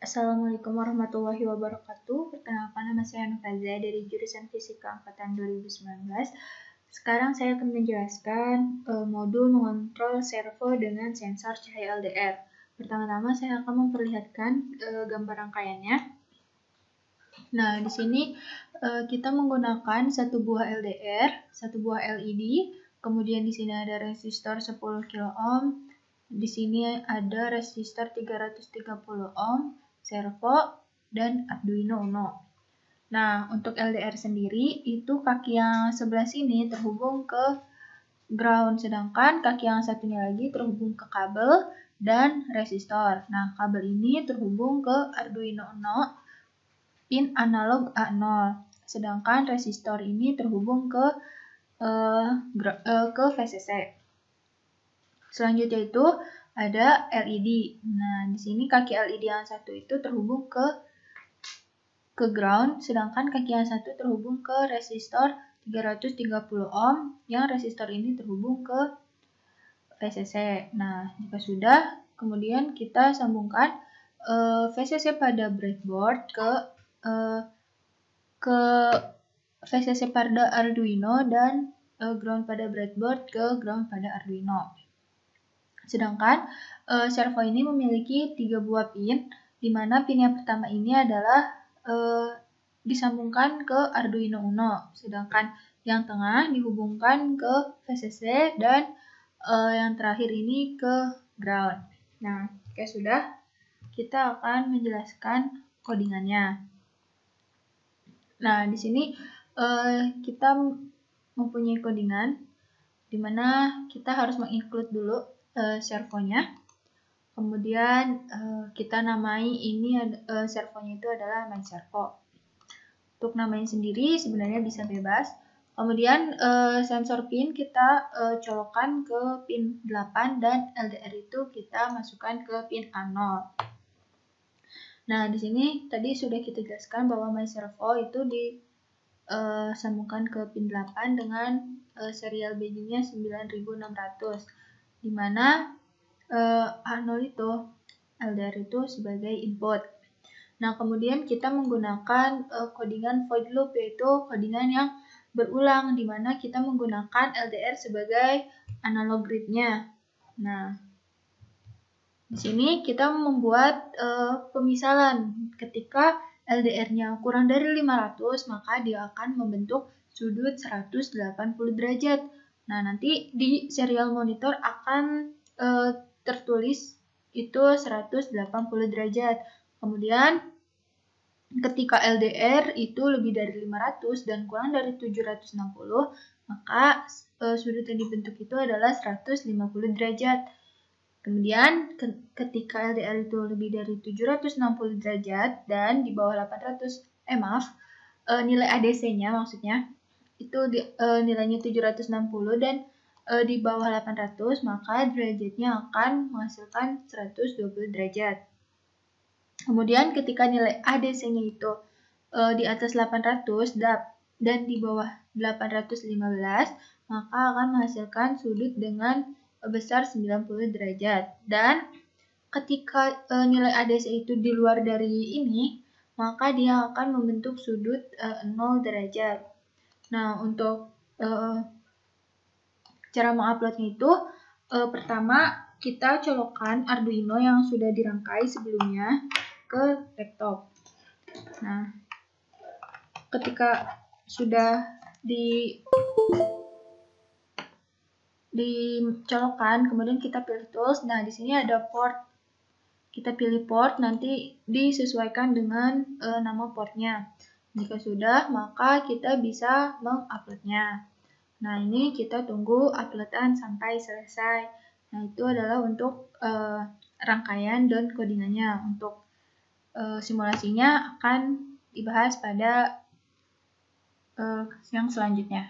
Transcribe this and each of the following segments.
Assalamualaikum warahmatullahi wabarakatuh. Perkenalkan, nama saya Nufaza dari jurusan Fisika Angkatan 2019. Sekarang saya akan menjelaskan modul mengontrol servo dengan sensor cahaya LDR. Pertama-tama saya akan memperlihatkan gambar rangkaiannya. Nah, di sini kita menggunakan satu buah LDR, satu buah LED, kemudian di sini ada resistor 10 kilo ohm, di sini ada resistor 330 ohm, servo, dan Arduino Uno. Nah, untuk LDR sendiri, itu kaki yang sebelah sini terhubung ke ground, sedangkan kaki yang satunya lagi terhubung ke kabel dan resistor. Nah, kabel ini terhubung ke Arduino Uno, pin analog A0, sedangkan resistor ini terhubung ke VCC. Selanjutnya itu ada LED. Nah, di sini kaki LED yang satu itu terhubung ke ground, sedangkan kaki yang satu terhubung ke resistor 330 ohm, yang resistor ini terhubung ke VCC. Nah, jika sudah, kemudian kita sambungkan VCC pada breadboard ke VCC pada Arduino dan ground pada breadboard ke ground pada Arduino. Sedangkan servo ini memiliki 3 buah pin, di mana pin yang pertama ini adalah disambungkan ke Arduino Uno, sedangkan yang tengah dihubungkan ke VCC dan yang terakhir ini ke ground. Nah, jika sudah, kita akan menjelaskan codingannya. Nah, di sini kita mempunyai codingan, di mana kita harus menginclude dulu servonya. Kemudian kita namai ini servonya itu adalah main servo. Untuk namain sendiri sebenarnya bisa bebas. Kemudian sensor pin kita colokkan ke pin 8 dan LDR itu kita masukkan ke pin A0. Nah, di sini tadi sudah kita jelaskan bahwa main servo itu disambungkan ke pin 8 dengan serial BG-nya 9600, di mana A0 itu LDR itu sebagai input. Nah, kemudian kita menggunakan codingan void loop, yaitu codingan yang berulang, di mana kita menggunakan LDR sebagai analog grid-nya. Nah, di sini kita membuat pemisalan. Ketika LDR-nya kurang dari 500, maka dia akan membentuk sudut 180 derajat. Nah, nanti di serial monitor akan tertulis itu 180 derajat. Kemudian ketika LDR itu lebih dari 500 dan kurang dari 760, maka sudut yang dibentuk itu adalah 150 derajat. Kemudian ketika LDR itu lebih dari 760 derajat dan di bawah 800, nilai ADC-nya maksudnya itu nilainya 760 dan di bawah 800, maka derajatnya akan menghasilkan 120 derajat. Kemudian ketika nilai ADC-nya itu di atas 800 dan di bawah 815, maka akan menghasilkan sudut dengan besar 90 derajat. Dan ketika nilai ADC itu di luar dari ini, maka dia akan membentuk sudut 0 derajat. Nah, untuk cara menguploadnya itu pertama kita colokkan Arduino yang sudah dirangkai sebelumnya ke laptop. Nah, ketika sudah dicolokkan, kemudian kita pilih tools. Nah, di sini ada port. Kita pilih port, nanti disesuaikan dengan nama portnya. Jika sudah, maka kita bisa menguploadnya. Nah, ini kita tunggu uploadan sampai selesai. Nah, itu adalah untuk rangkaian dan codingannya. Untuk simulasinya akan dibahas pada yang selanjutnya.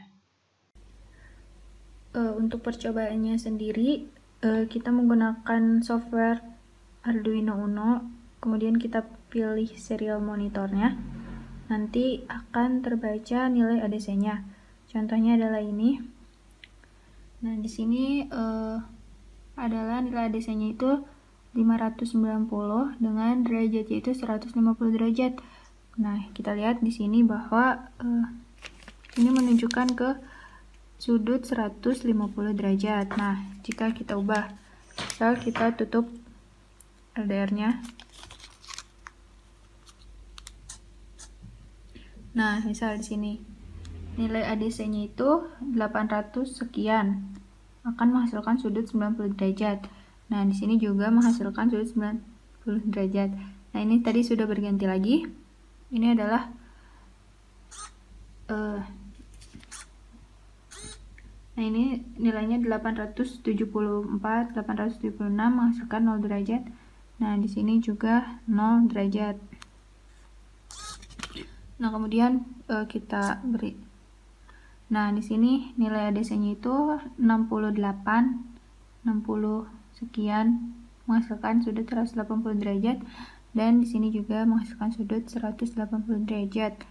Untuk percobaannya sendiri, kita menggunakan software Arduino Uno, kemudian kita pilih serial monitornya. Nanti akan terbaca nilai ADC-nya. Contohnya adalah ini. Nah, di sini adalah nilai ADC-nya itu 590 dengan derajatnya itu 150 derajat. Nah, kita lihat di sini bahwa ini menunjukkan ke sudut 150 derajat. Nah, jika kita ubah, misal kita tutup LDR-nya. Nah, misal di sini nilai ADC-nya itu 800 sekian, akan menghasilkan sudut 90 derajat. Nah, di sini juga menghasilkan sudut 90 derajat. Nah, ini tadi sudah berganti lagi. Ini adalah nah, ini nilainya 874, 876 menghasilkan 0 derajat. Nah, di sini juga 0 derajat. Nah, kemudian kita beri. Nah, di sini nilai ADC-nya itu 68, 60 sekian menghasilkan sudut 180 derajat, dan di sini juga menghasilkan sudut 180 derajat.